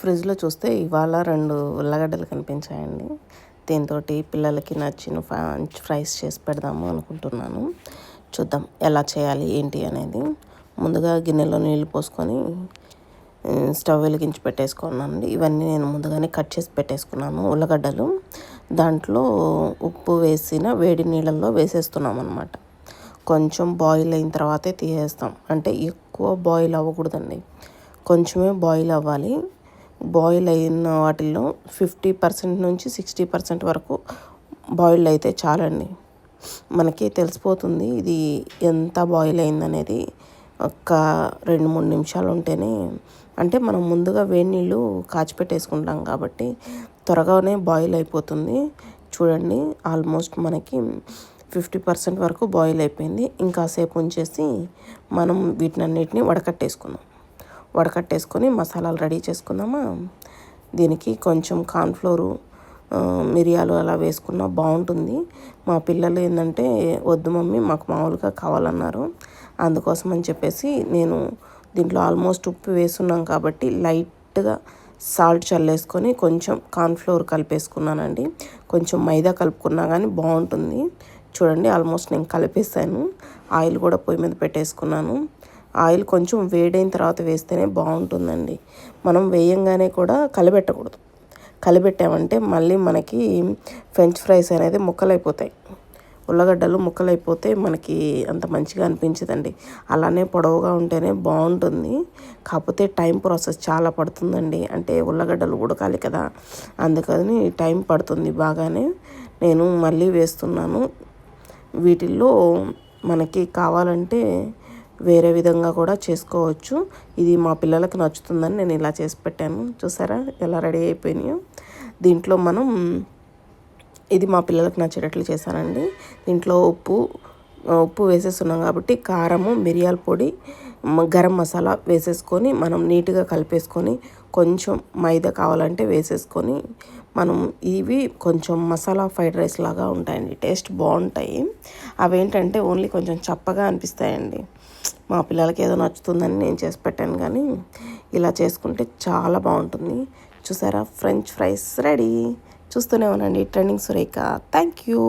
ఫ్రిడ్జ్లో చూస్తే ఇవాళ 2 ఉల్లగడ్డలు కనిపించాయండి. దీంతోటి పిల్లలకి నచ్చిన ఫ్రైస్ చేసి పెడదాము అనుకుంటున్నాను. చూద్దాం ఎలా చేయాలి ఏంటి అనేది. ముందుగా గిన్నెలో నీళ్ళు పోసుకొని స్టవ్ వెలిగించి పెట్టేసుకున్నానండి. ఇవన్నీ నేను ముందుగానే కట్ చేసి పెట్టేసుకున్నాను ఉల్లగడ్డలు. దాంట్లో ఉప్పు వేసిన వేడి నీళ్ళల్లో వేసేస్తున్నాం అన్నమాట. కొంచెం బాయిల్ అయిన తర్వాతే తీసేస్తాం. అంటే ఎక్కువ బాయిల్ అవ్వకూడదండి, కొంచెమే బాయిల్ అవ్వాలి. బాయిల్ అయిన వాటిల్లో 50% నుంచి 60% వరకు బాయిల్ అయితే చాలండి. మనకి తెలిసిపోతుంది ఇది ఎంత బాయిల్ అయిందనేది. ఒక 2-3 నిమిషాలు ఉంటేనే, అంటే మనం ముందుగా వేడి నీళ్ళు కాచిపెట్టేసుకుంటాం కాబట్టి త్వరగానే బాయిల్ అయిపోతుంది. చూడండి, ఆల్మోస్ట్ మనకి 50% వరకు బాయిల్ అయిపోయింది. ఇంకాసేపు ఉంచేసి మనం వీటినన్నిటిని వడకట్టేసుకొని మసాలాలు రెడీ చేసుకుందామా. దీనికి కొంచెం కార్న్ఫ్లోరు, మిరియాలు అలా వేసుకున్నా బాగుంటుంది. మా పిల్లలు ఏంటంటే వద్దు మమ్మీ మాకు మామూలుగా కావాలన్నారు. అందుకోసం అని చెప్పేసి నేను దీంట్లో ఆల్మోస్ట్ ఉప్పు వేస్తున్నాం కాబట్టి లైట్గా సాల్ట్ చల్లేసుకొని కొంచెం కార్న్ఫ్లోర్ కలిపేసుకున్నానండి. కొంచెం మైదా కలుపుకున్నా కానీ బాగుంటుంది. చూడండి, ఆల్మోస్ట్ నేను కలిపేసాను. ఆయిల్ కూడా పొయ్యి మీద పెట్టేసుకున్నాను. ఆయిల్ కొంచెం వేడైన తర్వాత వేస్తేనే బాగుంటుందండి. మనం వేయంగానే కూడా కలిపెట్టకూడదు. కలిపెట్టామంటే మళ్ళీ మనకి ఫ్రెంచ్ ఫ్రైస్ అనేది ముక్కలైపోతాయి. ఉల్లగడ్డలు ముక్కలైపోతే మనకి అంత మంచిగా అనిపించదండి. అలానే పొడవుగా ఉంటేనే బాగుంటుంది. కాకపోతే టైం ప్రాసెస్ చాలా పడుతుందండి. అంటే ఉల్లగడ్డలు ఉడకాలి కదా, అందుకని టైం పడుతుంది బాగానే. నేను మళ్ళీ వేస్తున్నాను. వీటిల్లో మనకి కావాలంటే వేరే విధంగా కూడా చేసుకోవచ్చు. ఇది మా పిల్లలకు నచ్చుతుందని నేను ఇలా చేసి పెట్టాను. చూసారా ఎలా రెడీ అయిపోయినాయో. దీంట్లో మనం ఇది మా పిల్లలకు నచ్చేటట్లు చేశానండి. దీంట్లో ఉప్పు వేసేస్తున్నాం కాబట్టి కారము, మిరియాల పొడి, గరం మసాలా వేసేసుకొని మనం నీట్గా కలిపేసుకొని కొంచెం మైదా కావాలంటే వేసేసుకొని మనం ఇవి కొంచెం మసాలా ఫ్రైడ్ రైస్ లాగా ఉంటాయండి. టేస్ట్ బాగుంటాయి. అవేంటంటే ఓన్లీ కొంచెం చప్పగా అనిపిస్తాయండి. మా పిల్లలకి ఏదో నచ్చుతుందని నేను చేసి పెట్టాను, కానీ ఇలా చేసుకుంటే చాలా బాగుంటుంది. చూసారా, ఫ్రెంచ్ ఫ్రైస్ రెడీ. చూస్తూనే ఉండండి ట్రెండింగ్ సురేఖ. Thank you.